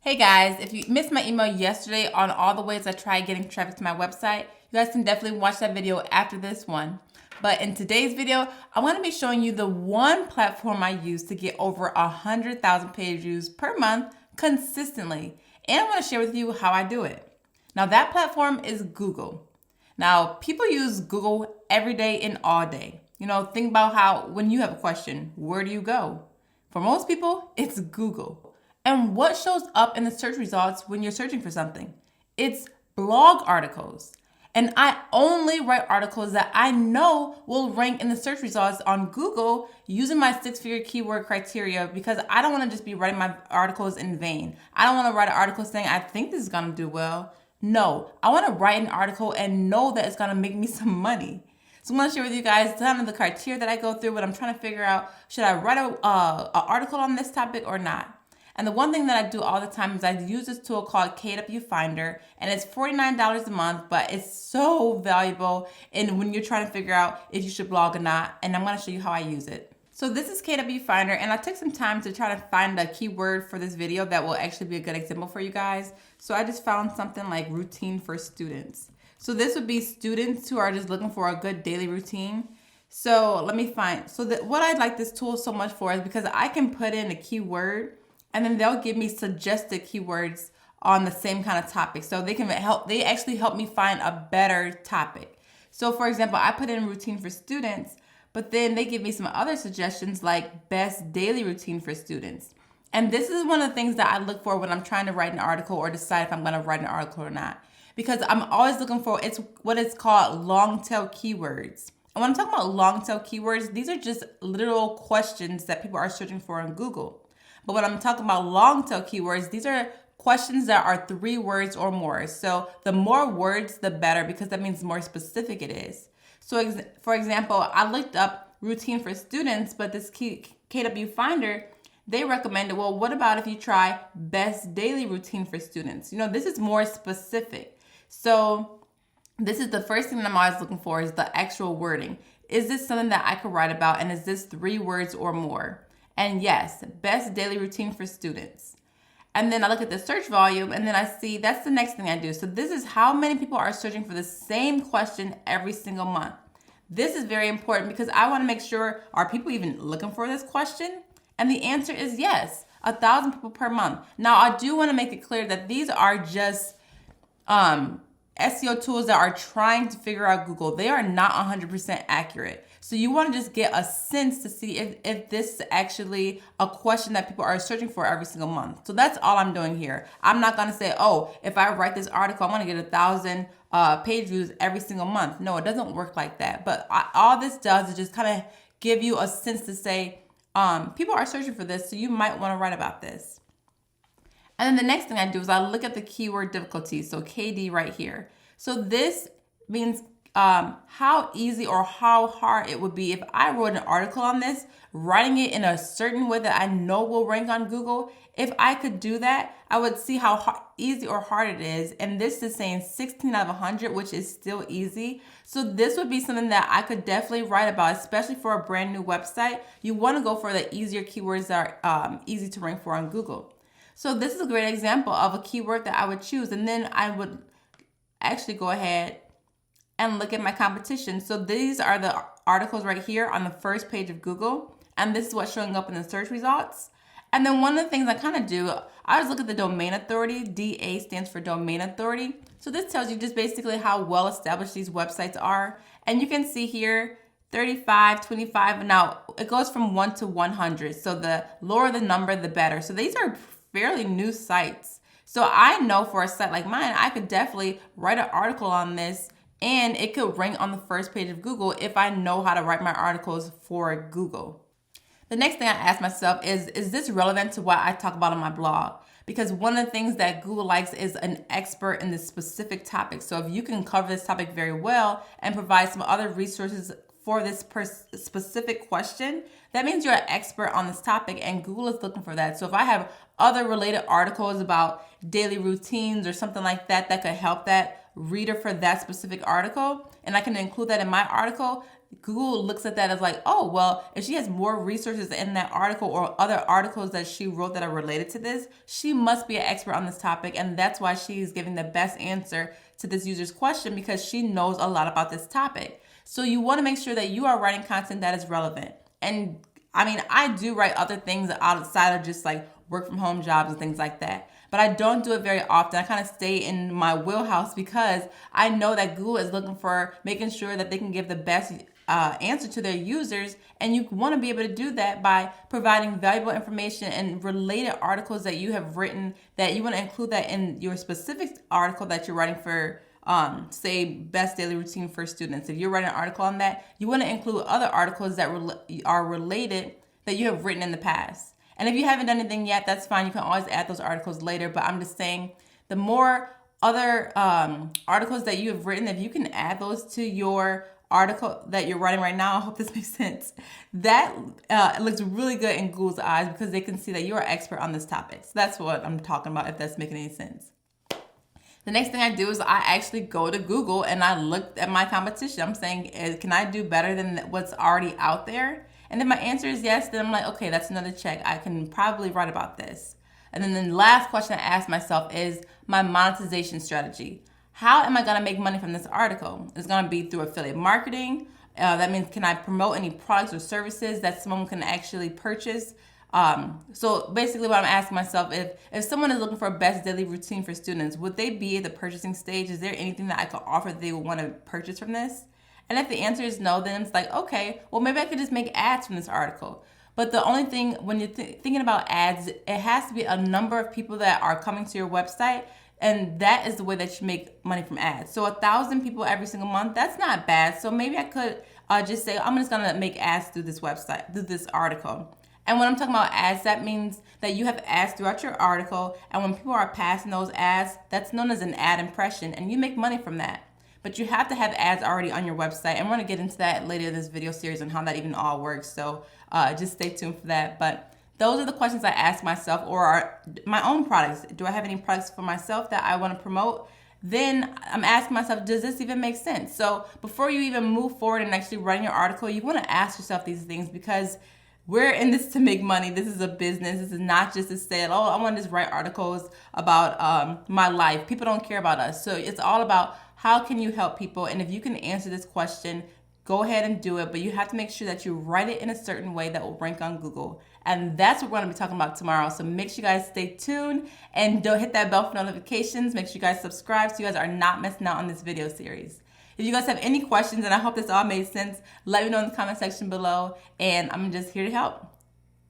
Hey guys, if you missed my email yesterday on all the ways I tried getting traffic to my website, you guys can definitely watch that video after this one. But in today's video, I want to be showing you the one platform I use to get over 100,000 page views per month consistently. And I want to share with you how I do it. Now that platform is Google. Now people use Google every day and all day. Think about how when you have a question, where do you go? For most people, it's Google. And what shows up in the search results when you're searching for something? It's blog articles. And I only write articles that I know will rank in the search results on Google using my 6-figure keyword criteria, because I don't want to just be writing my articles in vain. I don't want to write an article saying, I think this is going to do well. No, I want to write an article and know that it's going to make me some money. So I'm going to share with you guys some of the criteria that I go through when I'm trying to figure out, should I write an article on this topic or not? And the one thing that I do all the time is I use this tool called KW Finder, and it's $49 a month, but it's so valuable in when you're trying to figure out if you should blog or not. And I'm going to show you how I use it. So this is KW Finder, and I took some time to try to find a keyword for this video that will actually be a good example for you guys. So I just found something like routine for students. So this would be students who are just looking for a good daily routine. So let me find, what I like this tool so much for is because I can put in a keyword and then they'll give me suggested keywords on the same kind of topic. So they actually help me find a better topic. So for example, I put in routine for students, but then they give me some other suggestions like best daily routine for students. And this is one of the things that I look for when I'm trying to write an article or decide if I'm going to write an article or not. Because I'm always looking for, it's what is called long tail keywords. And when I'm talking about long tail keywords, these are just literal questions that people are searching for on Google. But when I'm talking about long tail keywords, these are questions that are 3 words or more. So the more words, the better, because that means the more specific it is. So for example, I looked up routine for students, but this KW Finder, they recommended, well, what about if you try best daily routine for students? This is more specific. So this is the first thing that I'm always looking for, is the actual wording. Is this something that I could write about, and is this 3 words or more? And yes, best daily routine for students. And then I look at the search volume, and then I see that's the next thing I do. So this is how many people are searching for the same question every single month. This is very important because I want to make sure, are people even looking for this question? And the answer is yes, 1,000 people per month. Now, I do want to make it clear that these are just SEO tools that are trying to figure out Google. They are not 100% accurate. So you want to just get a sense to see if this is actually a question that people are searching for every single month. So that's all I'm doing here. I'm not going to say, oh, if I write this article, I want to get 1,000 page views every single month. No, it doesn't work like that. But all this does is just kind of give you a sense to say, people are searching for this, so you might want to write about this. And then the next thing I do is I look at the keyword difficulty, so KD right here. So this means how easy or how hard it would be if I wrote an article on this, writing it in a certain way that I know will rank on Google. If I could do that, I would see how easy or hard it is. And this is saying 16 out of 100, which is still easy. So this would be something that I could definitely write about, especially for a brand new website. You want to go for the easier keywords that are easy to rank for on Google. So this is a great example of a keyword that I would choose. And then I would actually go ahead and look at my competition. So these are the articles right here on the first page of Google. And this is what's showing up in the search results. And then one of the things I kind of do, I just look at the domain authority. DA stands for domain authority. So this tells you just basically how well established these websites are. And you can see here 35, 25. Now it goes from 1 to 100. So the lower the number, the better. So these are fairly new sites. So I know for a site like mine, I could definitely write an article on this, and it could rank on the first page of Google if I know how to write my articles for Google. The next thing I ask myself is this relevant to what I talk about on my blog? Because one of the things that Google likes is an expert in this specific topic. So if you can cover this topic very well and provide some other resources for this specific question, that means you're an expert on this topic, and Google is looking for that. So if I have other related articles about daily routines or something like that that could help that reader for that specific article, and I can include that in my article, Google looks at that as like, oh, well, if she has more resources in that article or other articles that she wrote that are related to this, she must be an expert on this topic. And that's why she's giving the best answer to this user's question, because she knows a lot about this topic. So you want to make sure that you are writing content that is relevant. And I mean, I do write other things outside of just like work from home jobs and things like that, but I don't do it very often. I kind of stay in my wheelhouse because I know that Google is looking for making sure that they can give the best answer to their users, and you want to be able to do that by providing valuable information and related articles that you have written, that you want to include that in your specific article that you're writing for, say, best daily routine for students. If you're writing an article on that, you want to include other articles that are related that you have written in the past. And if you haven't done anything yet, that's fine. You can always add those articles later, but I'm just saying the more other articles that you have written, if you can add those to your article that you're writing right now, I hope this makes sense, that looks really good in Google's eyes, because they can see that you're an expert on this topic. So that's what I'm talking about, if that's making any sense. The next thing I do is I actually go to Google and I look at my competition. I'm saying, can I do better than what's already out there? And if my answer is yes, then I'm like, okay, that's another check. I can probably write about this. And then the last question I ask myself is my monetization strategy. How am I going to make money from this article? It's going to be through affiliate marketing. That means, can I promote any products or services that someone can actually purchase? So basically what I'm asking myself, if someone is looking for a best daily routine for students, would they be at the purchasing stage? Is there anything that I could offer that they would want to purchase from this? And if the answer is no, then it's like, okay, well, maybe I could just make ads from this article. But the only thing, when you're thinking about ads, it has to be a number of people that are coming to your website, and that is the way that you make money from ads. So 1,000 people every single month, that's not bad. So maybe I could just say, I'm just gonna make ads through this website, through this article. And when I'm talking about ads, that means that you have ads throughout your article, and when people are passing those ads, that's known as an ad impression, and you make money from that. But you have to have ads already on your website, and we're gonna get into that later in this video series on how that even all works. So just stay tuned for that. But those are the questions I ask myself, or my own products. Do I have any products for myself that I want to promote? Then I'm asking myself, does this even make sense? So before you even move forward and actually writing your article, you want to ask yourself these things, because we're in this to make money. This is a business. This is not just to say, oh, I want to just write articles about my life. People don't care about us. So it's all about how can you help people? And if you can answer this question, go ahead and do it. But you have to make sure that you write it in a certain way that will rank on Google. And that's what we're going to be talking about tomorrow. So make sure you guys stay tuned and don't hit that bell for notifications. Make sure you guys subscribe so you guys are not missing out on this video series. If you guys have any questions, and I hope this all made sense, let me know in the comment section below, and I'm just here to help.